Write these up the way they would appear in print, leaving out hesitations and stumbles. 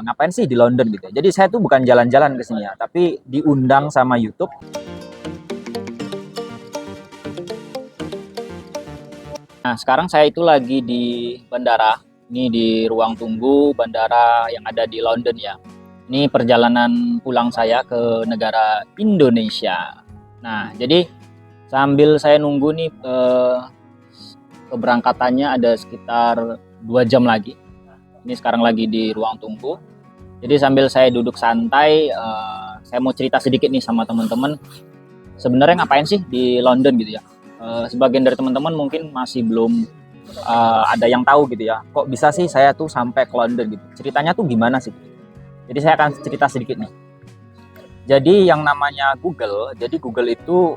ngapain sih di London gitu. Jadi saya tuh bukan jalan-jalan ke sini ya, tapi diundang sama YouTube. Nah, sekarang saya itu lagi di bandara. Ini di ruang tunggu bandara yang ada di London ya. Ini perjalanan pulang saya ke negara Indonesia. Nah, jadi sambil saya nunggu nih keberangkatannya ada sekitar 2 jam lagi. Ini sekarang lagi di ruang tunggu. Jadi sambil saya duduk santai, saya mau cerita sedikit nih sama teman-teman. Sebenarnya ngapain sih di London gitu ya? Sebagian dari teman-teman mungkin masih belum ada yang tahu gitu ya. Kok bisa sih saya tuh sampai ke London gitu? Ceritanya tuh gimana sih? Jadi saya akan cerita sedikit nih. Jadi yang namanya Google, jadi Google itu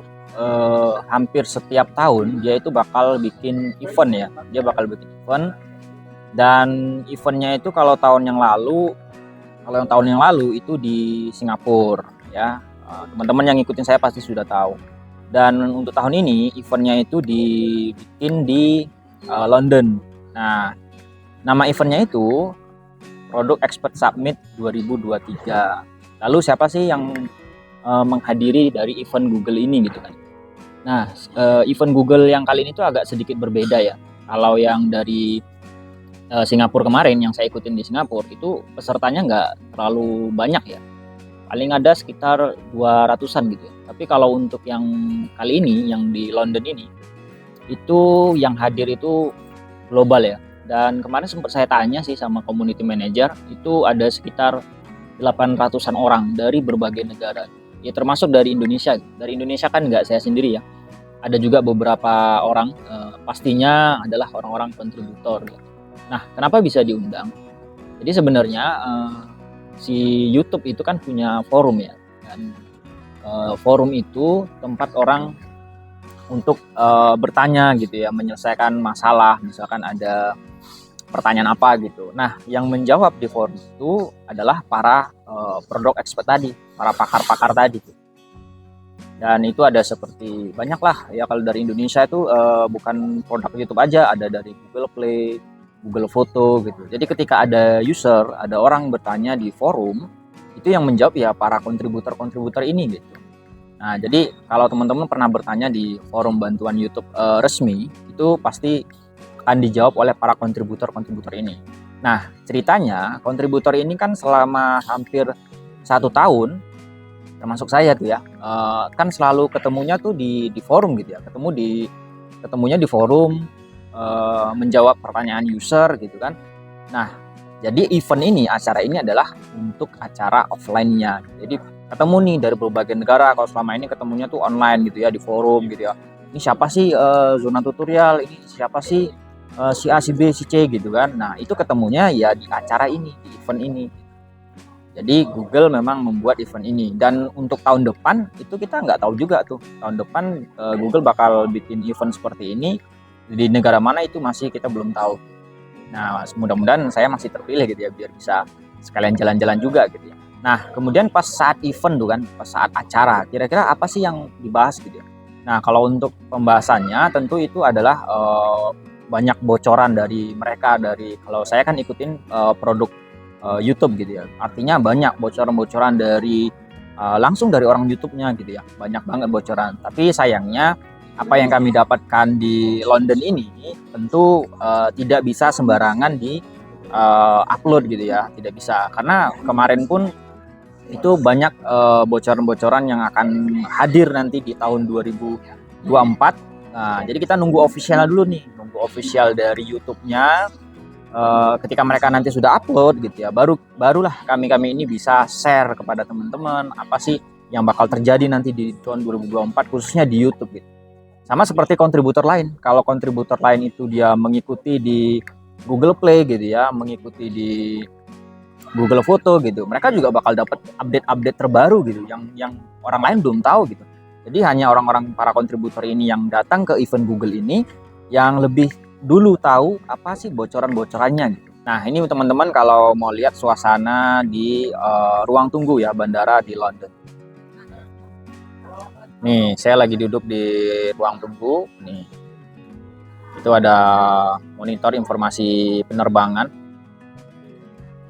hampir setiap tahun dia itu bakal bikin event ya. Dia bakal bikin event, dan eventnya itu kalau yang tahun yang lalu itu di Singapura ya. Teman-teman yang ngikutin saya pasti sudah tahu. Dan untuk tahun ini eventnya itu dibikin di London. Nah, nama eventnya itu Product Expert Summit 2023. Lalu siapa sih yang menghadiri dari event Google ini gitu kan? Nah, event Google yang kali ini tuh agak sedikit berbeda ya. Kalau yang dari Singapura kemarin yang saya ikutin di Singapura itu pesertanya nggak terlalu banyak ya. Paling ada sekitar 200-an gitu ya. Tapi kalau untuk yang kali ini, yang di London ini, itu yang hadir itu global ya. Dan kemarin sempat saya tanya sih sama community manager, itu ada sekitar 800-an orang dari berbagai negara. Ya termasuk dari Indonesia. Dari Indonesia kan nggak saya sendiri ya. Ada juga beberapa orang, pastinya adalah orang-orang kontributor. Ya. Nah, kenapa bisa diundang? Jadi sebenarnya si YouTube itu kan punya forum ya. Dan forum itu tempat orang untuk bertanya gitu ya, menyelesaikan masalah, misalkan ada pertanyaan apa gitu. Nah, yang menjawab di forum itu adalah para product expert tadi, para pakar-pakar tadi. Dan itu ada seperti banyak lah ya, kalau dari Indonesia itu bukan produk YouTube aja, ada dari Google Play, Google Foto gitu. Jadi ketika ada user, ada orang bertanya di forum, itu yang menjawab ya para kontributor-kontributor ini gitu. Nah, jadi kalau teman-teman pernah bertanya di forum bantuan YouTube resmi, itu pasti akan dijawab oleh para kontributor-kontributor ini. Nah, ceritanya kontributor ini kan selama hampir 1 tahun, termasuk saya tuh ya, kan selalu ketemunya tuh di forum gitu ya, ketemunya di forum, menjawab pertanyaan user gitu kan. Nah, jadi acara ini adalah untuk acara offline-nya. Jadi ketemu nih dari berbagai negara. Kalau selama ini ketemunya tuh online gitu ya, di forum gitu ya. Ini siapa sih zona tutorial, ini siapa sih si A, si B, si C gitu kan. Nah, itu ketemunya ya di acara ini, di event ini. Jadi Google memang membuat event ini, dan untuk tahun depan itu kita nggak tahu juga tuh. Tahun depan Google bakal bikin event seperti ini di negara mana itu masih kita belum tahu. Nah, mudah-mudahan saya masih terpilih gitu ya, biar bisa sekalian jalan-jalan juga gitu ya. Nah, kemudian pas saat event tuh kan, pas saat acara, kira-kira apa sih yang dibahas gitu ya. Nah, kalau untuk pembahasannya tentu itu adalah banyak bocoran dari mereka, dari kalau saya kan ikutin produk YouTube gitu ya. Artinya banyak bocoran-bocoran dari langsung dari orang YouTube-nya gitu ya. Banyak banget bocoran. Tapi sayangnya apa yang kami dapatkan di London ini tentu tidak bisa sembarangan di upload gitu ya, tidak bisa, karena kemarin pun itu banyak bocoran-bocoran yang akan hadir nanti di tahun 2024. Nah, jadi kita nunggu official dulu nih, nunggu official dari YouTube-nya. Ketika mereka nanti sudah upload gitu ya, barulah kami ini bisa share kepada teman-teman apa sih yang bakal terjadi nanti di tahun 2024 khususnya di YouTube gitu. Sama seperti kontributor lain. Kalau kontributor lain itu dia mengikuti di Google Play gitu ya, mengikuti di Google Foto gitu, mereka juga bakal dapat update-update terbaru gitu yang orang lain belum tahu gitu. Jadi hanya orang-orang para kontributor ini yang datang ke event Google ini yang lebih dulu tahu apa sih bocoran-bocorannya gitu. Nah, ini teman-teman kalau mau lihat suasana di ruang tunggu ya bandara di London. Nih, saya lagi duduk di ruang tunggu. Nih, itu ada monitor informasi penerbangan.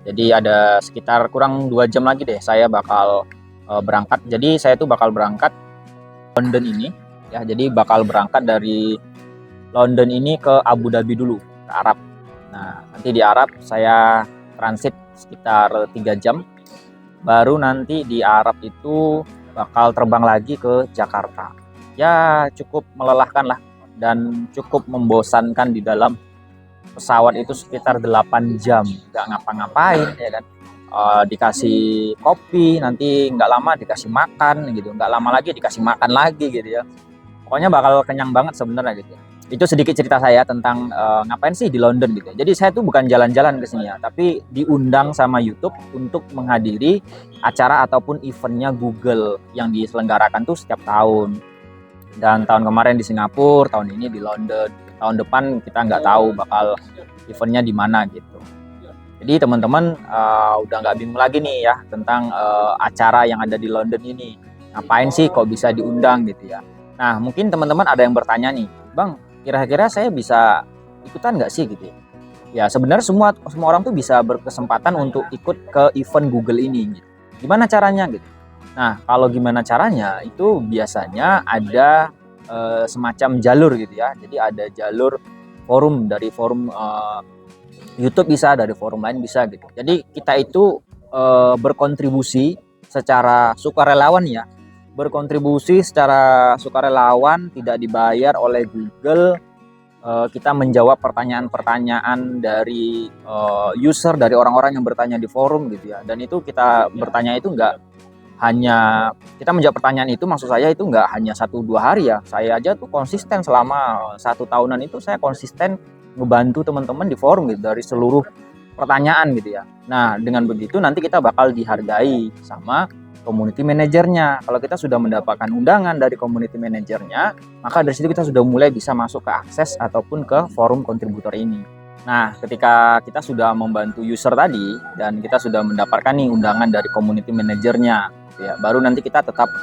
Jadi ada sekitar kurang 2 jam lagi deh saya bakal berangkat. Jadi saya tuh bakal berangkat London ini ya. Jadi bakal berangkat dari London ini ke Abu Dhabi dulu, ke Arab. Nah, nanti di Arab saya transit sekitar 3 jam. Baru nanti di Arab itu bakal terbang lagi ke Jakarta. Ya cukup melelahkan lah dan cukup membosankan di dalam pesawat itu sekitar 8 jam nggak ngapa-ngapain ya kan. Dikasih kopi, nanti nggak lama dikasih makan gitu, nggak lama lagi dikasih makan lagi gitu ya. Pokoknya bakal kenyang banget sebenarnya gitu. Itu sedikit cerita saya tentang ngapain sih di London gitu. Jadi saya tuh bukan jalan-jalan ke sini ya, tapi diundang sama YouTube untuk menghadiri acara ataupun eventnya Google yang diselenggarakan tuh setiap tahun. Dan tahun kemarin di Singapura, tahun ini di London. Tahun depan kita nggak tahu bakal eventnya di mana gitu. Jadi teman-teman udah nggak bingung lagi nih ya tentang acara yang ada di London ini. Ngapain sih kok bisa diundang gitu ya. Nah mungkin teman-teman ada yang bertanya nih, Bang, kira-kira saya bisa ikutan nggak sih gitu ya? Ya sebenarnya semua orang tuh bisa berkesempatan untuk ikut ke event Google ini. Gitu. Gimana caranya gitu? Nah kalau gimana caranya itu biasanya ada semacam jalur gitu ya. Jadi ada jalur forum, dari forum YouTube bisa, dari forum lain bisa gitu. Jadi kita itu berkontribusi secara sukarelawan ya. Berkontribusi secara sukarelawan, tidak dibayar oleh Google. Kita menjawab pertanyaan-pertanyaan dari user, dari orang-orang yang bertanya di forum gitu ya. Dan itu kita bertanya itu enggak hanya, kita menjawab pertanyaan itu maksud saya itu enggak hanya 1-2 hari ya. Saya aja tuh konsisten selama 1 tahunan itu saya konsisten ngebantu teman-teman di forum gitu dari seluruh pertanyaan gitu ya. Nah dengan begitu nanti kita bakal dihargai sama community manajernya. Kalau kita sudah mendapatkan undangan dari community manajernya, maka dari situ kita sudah mulai bisa masuk ke akses ataupun ke forum kontributor ini. Nah, ketika kita sudah membantu user tadi dan kita sudah mendapatkan nih undangan dari community manajernya, gitu ya, baru nanti kita tetap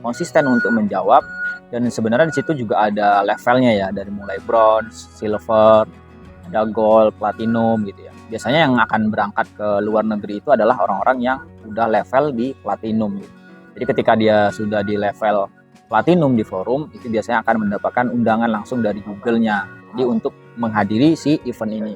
konsisten untuk menjawab. Dan sebenarnya di situ juga ada levelnya ya, dari mulai bronze, silver, ada gold, platinum gitu ya. Biasanya yang akan berangkat ke luar negeri itu adalah orang-orang yang udah level di platinum gitu. Jadi ketika dia sudah di level platinum di forum, itu biasanya akan mendapatkan undangan langsung dari Google-nya. Jadi untuk menghadiri si event ini.